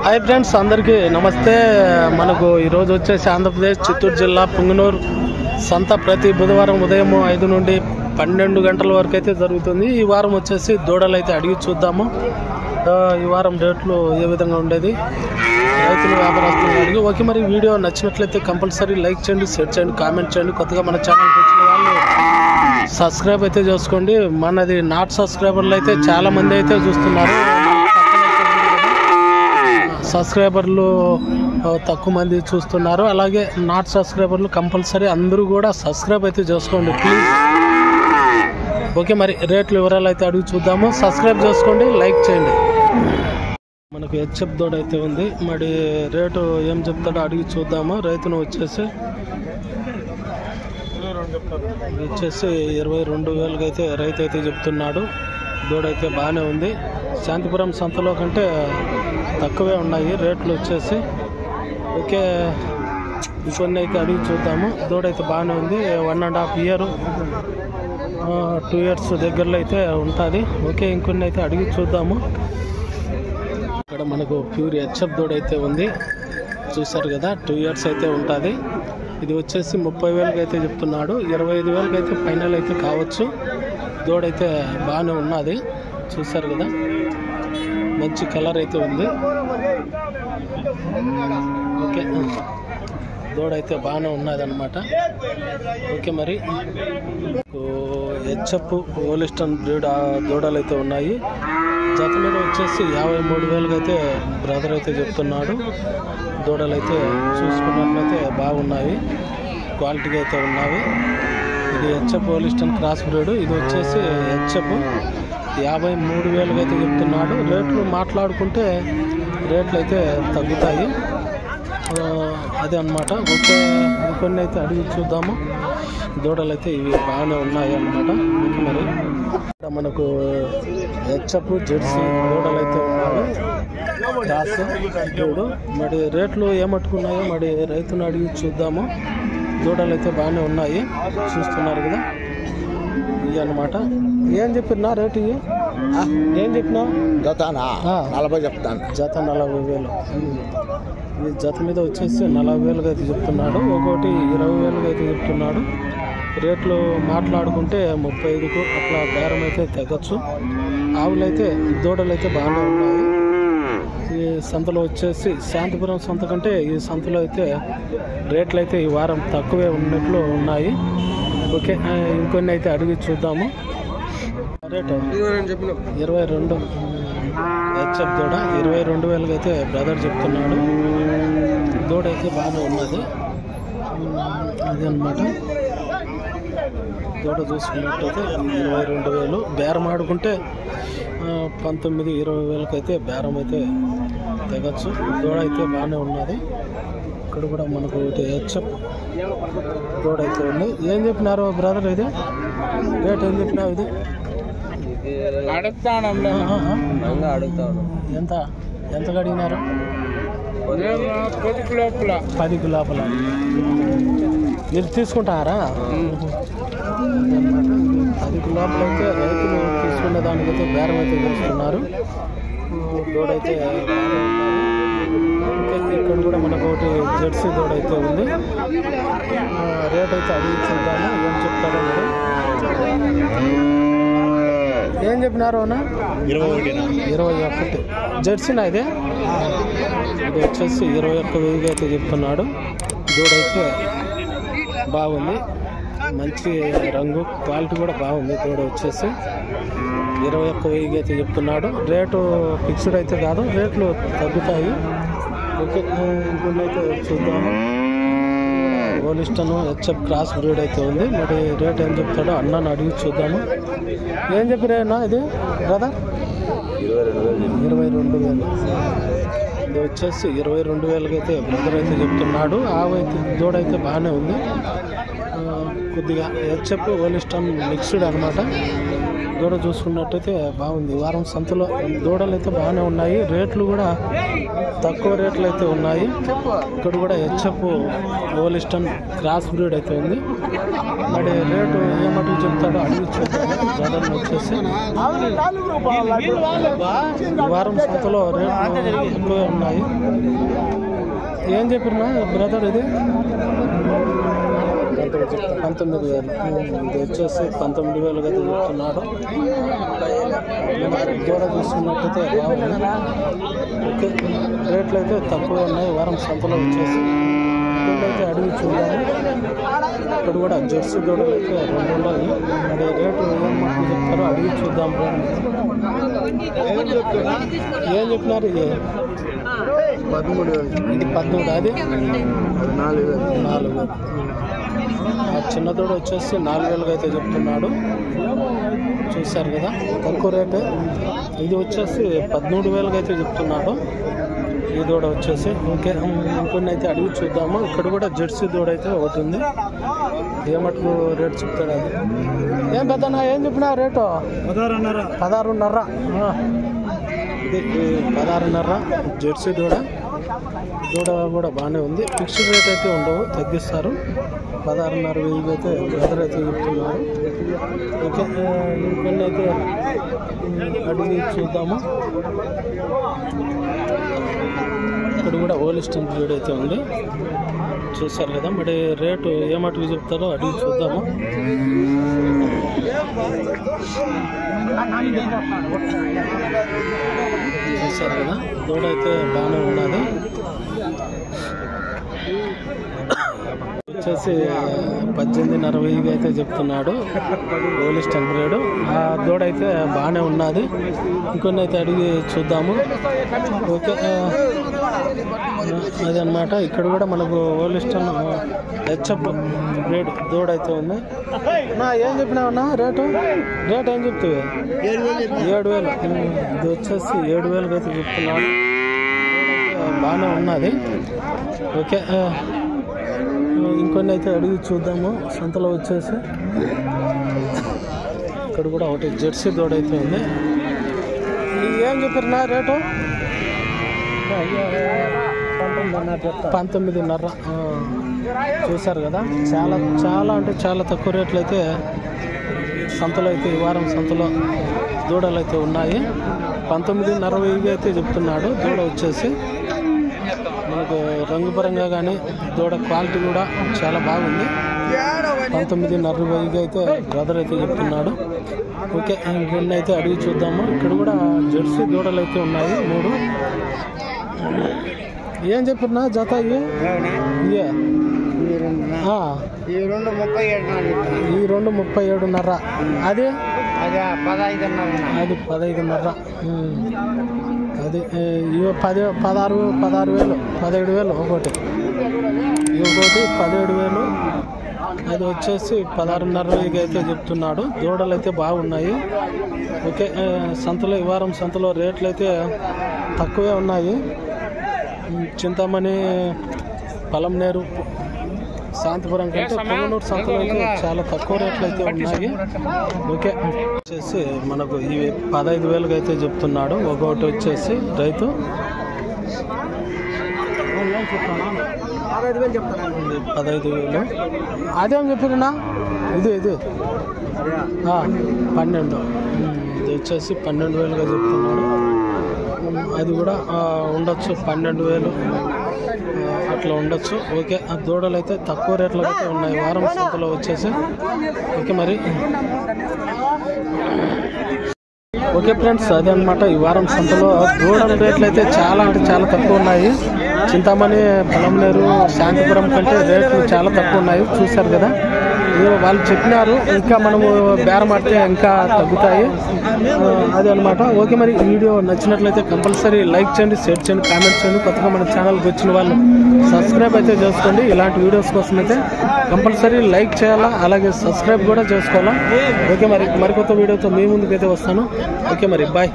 Hi friends अंदरिकी नमस्ते मनकु वच्चेसी आंध्रप्रदेश चित्तूर जिल्ला पुंगनूर संत प्रति बुधवाరం ఉదయం 5 నుండి 12 గంటల వరకు అయితే జరుగుతుంది। ఈ వారం వచ్చేసి దూడలు అయితే అడిగి చూద్దాము। ఈ వారం రేట్లు ఏ విధంగా ఉండేది రైతులు వ్యాపారస్తులు అడిగి ఓకే। మరి వీడియో నచ్చినట్లయితే కంపల్సరీ లైక్ చేయండి, షేర్ చేయండి, కామెంట్ చేయండి। కొత్తగా మన ఛానల్కి వచ్చిన వాళ్ళు సబ్స్క్రైబ్ అయితే చేసుకోండి। మనది నాట్ సబ్స్క్రైబర్లు అయితే చాలా మంది అయితే చూస్తున్నారు। సబ్స్క్రైబర్లు తక్కువ మంది చూస్తున్నారు। అలాగే నాట్ సబ్స్క్రైబర్లు కంపల్సరీ అందరూ కూడా సబ్స్క్రైబ్ అయితే చేసుకోండి ప్లీజ్। ఓకే మరి రేట్లు వివరాలు అయితే అడిగి చూద్దాము। సబ్స్క్రైబ్ చేసుకోండి, లైక్ చేయండి। మనకు హెచ్ఎఫ్ దూడ అయితే ఉంది, మరి రేటు ఏం చెప్తాడో అడిగి చూద్దాము। రైతును వచ్చేసి 22,000 అయితే రైతు అయితే చెప్తున్నాడు। దూడ అయితే బాగానే ఉంది। శాంతిపురం సంతలో కంటే తక్కువే ఉన్నాయి రేట్లు వచ్చేసి। ఓకే ఇంకొన్ని అయితే అడిగి చూద్దాము। దూడ అయితే బాగానే ఉంది, 1.5 ఇయర్ 2 ఇయర్స్ దగ్గరలో అయితే ఉంటుంది। ఓకే ఇంకొన్ని అయితే అడిగి చూద్దాము। ఇక్కడ మనకు ప్యూర్ హెచ్ఎఫ్ దూడ అయితే ఉంది, చూసారు కదా 2 ఇయర్స్ అయితే ఉంటుంది। ఇది వచ్చేసి 30,000 అయితే చెప్తున్నాడు। 25,000 అయితే ఫైనల్ అయితే కావచ్చు। దూడ అయితే బాగానే ఉన్నది, చూసారు కదా మంచి కలర్ అయితే ఉంది। ఓకే దూడ అయితే బాగానే ఉన్నది అనమాట। ఓకే మరి హెచ్ఎఫ్ హోలిస్టన్ బ్రీడ్ దూడలు అయితే ఉన్నాయి। జత మీద వచ్చేసి 53,000 అయితే బ్రదర్ అయితే చెప్తున్నాడు। దూడలు అయితే చూసుకున్నట్లయితే బాగున్నాయి, క్వాలిటీగా అయితే ఉన్నాయి। ఇది హెచ్ఎఫ్ హోలిస్టన్ క్రాస్ బ్రీడ్, ఇది వచ్చేసి హెచ్ఎఫ్ 53,000 అయితే చెప్తున్నాడు। రేట్లు మాట్లాడుకుంటే రేట్లు అయితే తగ్గుతాయి, అదే అన్నమాట। ఓకే ఇంకొన్ని అయితే అడిగి చూద్దాము। దూడలు అయితే ఇవి బాగానే ఉన్నాయి అన్నమాట। ఓకే మరి ఇక్కడ మనకు హెచ్ఎఫ్ జెర్సీ దూడలు అయితే ఉన్నాయి, క్రాస్ బ్రీడ్। మరి రేట్లు ఏమట్టుకున్నాయో మరి రైతును అడిగి చూద్దాము। దూడలు అయితే బాగానే ఉన్నాయి, చూస్తున్నారు కదా ఇవి అన్నమాట। ఏం చెప్పినా రేటు ఇవి ఏం చెప్పినా? జతనా 40 చెప్తాను। జత 40,000। ఈ జత మీద వచ్చేసి 40,000 అయితే చెప్తున్నాడు, ఒకటి 20,000 అయితే చెప్తున్నాడు। రేట్లు మాట్లాడుకుంటే 35కు అట్లా బేరం అయితే తగ్గచ్చు। ఆవులు అయితే దూడలు అయితే బాగానే ఉన్నాయి। ఈ సంతలో వచ్చేసి శాంతిపురం సంత కంటే ఈ సంతలో అయితే రేట్లు అయితే ఈ వారం తక్కువే ఉన్నట్లు ఉన్నాయి। ఓకే ఇంకొన్ని అయితే అడిగి చూద్దాము। రేటు 22 హెచ్ఎఫ్ దూడ 22,000 అయితే బ్రదర్ చెప్తున్నాడు। దూడ అయితే బాగానే ఉన్నది, అదే అన్నమాట। దూడ చూసుకున్నట్టయితే 22,000 బేరం ఆడుకుంటే 19-20,000 అయితే బేరం అయితే తెగచ్చు। దూడ అయితే బాగానే ఉన్నది। ఇక్కడ కూడా మనకు ఒకటి హెచ్ఎఫ్ దూడ అయితే ఉంది। ఏం చెప్పినారు బ్రదర్ ఇది రేట్? ఏం చెప్పినావు ఇది? అడుగుతాను ఎంత ఎంతగా అడిగినారు? 10కి లోపల మీరు తీసుకుంటారా? 10కి లోపల అయితే రైతులు తీసుకునే దానికైతే బేరం అయితే చేస్తున్నారు। దూడ అయితే ఇక్కడ కూడా మనకు ఒకటి జెర్సీ దూడ అయితే ఉంది। రేట్ అయితే అడిగి చూద్దాము, ఏం చెప్తారో మరి। ఏం చెప్పినారు అన్న? 21 జెర్సీనా ఇది? ఇది వచ్చేసి 21,000 అయితే చెప్తున్నాడు। దూడ అయితే బాగుంది, మంచి రంగు, క్వాలిటీ కూడా బాగుంది। దూడ వచ్చేసి 21,000 అయితే చెప్తున్నాడు। రేటు ఫిక్స్డ్ అయితే కాదు, రేట్లు తగ్గుతాయి। ఓకే ఇంకొన్ని అయితే చూద్దాము। హోలిస్టన్ హెచ్ఎఫ్ క్రాస్ బ్రీడ్ అయితే ఉంది, మరి రేట్ ఏం చెప్తాడో అన్నాను అడిగి చూద్దాము। ఏం చెప్పిరేనా ఇది బ్రదర్? 22,000 ఇది వచ్చేసి 22,000 అయితే బ్రదర్ అయితే చెప్తున్నాడు। ఆవు అయితే దూడ అయితే బాగానే ఉంది, కొద్దిగా హెచ్ఎఫ్ హోలిస్టన్ మిక్స్డ్ అనమాట। దూడ చూసుకున్నట్టయితే బాగుంది. వారం సంతలో దూడలు అయితే బాగానే ఉన్నాయి. రేట్లు కూడా తక్కువ రేట్లు అయితే ఉన్నాయి. ఇక్కడ కూడా హెచ్ఎఫ్ ఓలిస్టన్ క్రాస్ బ్రీడ్ అయితే ఉంది. మరి రేటు ఏమట్లు చెప్తాడో అడిగి చూద్దాం. వచ్చేసి వారం సంతలో రేట్లు ఎక్కువే ఉన్నాయి. ఏం చెప్పినా బ్రదర్ ఇది 19,000. ఇది వచ్చేసి 19,000 అయితే చెప్తున్నాడు. దూడ చూస్తున్నట్టయితే బాగుంది. ఓకే, రేట్లు అయితే తక్కువ ఉన్నాయి వారం సంతలో వచ్చేసి. ఇక్కడైతే అడిగి చూద్దాము. ఇక్కడ కూడా జెర్సీ దూడలు అయితే 2 ఉన్నాయి. మరి రేటు ఏమన్నా చెప్తారో అడిగి చూద్దాం. ఏం చెప్పినారు? ఇది 13,000. ఇది 13. అది 4,000. చిన్న దూడ వచ్చేసి 4,000 అయితే చెప్తున్నాడు. చూశారు కదా, తక్కువ రేటే. ఇది వచ్చేసి 13,000 అయితే చెప్తున్నాడు ఈ దూడ వచ్చేసి. ఓకే, ఇంకొన్ని అయితే అడిగి చూద్దాము. ఇక్కడ కూడా జెర్సీ దూడ అయితే ఒకటి ఉంది. ఏమట్లు రేట్ చెప్తాడు అది. ఏం పెద్దనా ఏం చెప్పినా రేటు? 16,500. ఇది 16,500 జెర్సీ దూడ. దూడ కూడా బాగానే ఉంది. ఫిక్స్డ్ రేట్ అయితే ఉండవు, తగ్గిస్తారు. 16,500 అయితే బ్రదర్ అయితే చెప్తున్నారు. ఓకే, ఇంకొన్ని అయితే అడిగి చూద్దాము. ఇక్కడ కూడా ఓలిస్టన్ బ్రీడ్ అయితే ఉంది. చూసారు కదా, మరి రేటు ఏమటుకు చెప్తారో అడిగి చూద్దాము. చూసారు కదా, దూడ అయితే బాగానే ఉన్నది. వచ్చేసి 18,500 అయితే చెప్తున్నాడు ఓలిస్టన్ బ్రీడ్. ఆ దూడ అయితే బాగానే ఉన్నది. ఇంకొన్ని అయితే అడిగి చూద్దాము. ఓకే, అదనమాట. ఇక్కడ కూడా మనకు ఓలిస్టన్ హెచ్ఎఫ్ బ్రీడ్ దూడ అయితే ఉంది. ఏం చెప్పినావన్నా రేటు? రేట్ ఏం చెప్తావు? 7,000. ఇది వచ్చేసి 7,000 అయితే చెప్తున్నాడు. బాగానే ఉన్నది. ఓకే, ఇంకొన్ని అయితే అడిగి చూద్దాము. సంతలో వచ్చేసి ఇక్కడ కూడా ఒకటి జెర్సీ దూడ అయితే ఉంది. ఏం చెప్పారు నా రేటు? 19,500. చూశారు కదా, చాలా చాలా అంటే చాలా తక్కువ రేట్లు అయితే సంతలో అయితే ఈ వారం సంతలో దూడలు అయితే ఉన్నాయి. 19,500 అయితే చెప్తున్నాడు. దూడ వచ్చేసి మనకు రంగుపరంగా కానీ దూడ క్వాలిటీ కూడా చాలా బాగుంది. 19,500 అయితే బ్రదర్ అయితే చెప్తున్నాడు. ఓకే, ఇంకొన్ని అయితే అడిగి చూద్దాము. ఇక్కడ కూడా జెర్సీ దూడలు అయితే ఉన్నాయి 3. ఏం చెప్పినా జత? ఈ 2 37,500. అది 15,500. అది 16,000 17,000 ఒకటి. ఇంకోటి 17,000. అది వచ్చేసి 16,500 అయితే చెప్తున్నాడు. దూడలు అయితే బాగున్నాయి. ఓకే, సంతలో ఈ వారం సంతలో రేట్లు అయితే తక్కువే ఉన్నాయి. చింతామణి, పలంనేరు, శాంతిపురం కంటే పొంగనూరు సంతలో అయితే చాలా తక్కువ రేట్లు అయితే ఉన్నాయి. ఓకే, వచ్చేసి మనకు ఇవి 15,000 అయితే చెప్తున్నాడు. ఒకటి వచ్చేసి రైతు 15,000. అదేం చెప్పినా? ఇది 12. ఇది వచ్చేసి 12,000గా చెప్తున్నాడు. అది కూడా ఉండొచ్చు 12,000 అట్లా ఉండొచ్చు. ఓకే, ఆ దూడలు అయితే తక్కువ రేట్లో అయితే ఉన్నాయి వారం సంతలో వచ్చేసి. ఓకే, మరి ఓకే ఫ్రెండ్స్, అదే అనమాట ఈ వారం సంతలో దూడల రేట్లు అయితే చాలా అంటే చాలా తక్కువ ఉన్నాయి. చింతామణి, పలంనేరు, శాంతిపురం కంటే రేట్లు చాలా తక్కువ ఉన్నాయి. చూశారు కదా, వాళ్ళు చెప్పినారు. ఇంకా మనము బేరం ఆడితే ఇంకా తగ్గుతాయి. అదే అనమాట. ఓకే, మరి ఈ వీడియో నచ్చినట్లయితే కంపల్సరీ లైక్ చేయండి, షేర్ చేయండి, కామెంట్ చేయండి. కొత్తగా మన ఛానల్కి వచ్చిన వాళ్ళు సబ్స్క్రైబ్ అయితే చేసుకోండి. ఇలాంటి వీడియోస్ కోసం అయితే కంపల్సరీ లైక్ చేయాలా, అలాగే సబ్స్క్రైబ్ కూడా చేసుకోవాలా. ఓకే, మరి మరికొత్త వీడియోతో మీ ముందుకైతే వస్తాను. ఓకే, మరి బాయ్.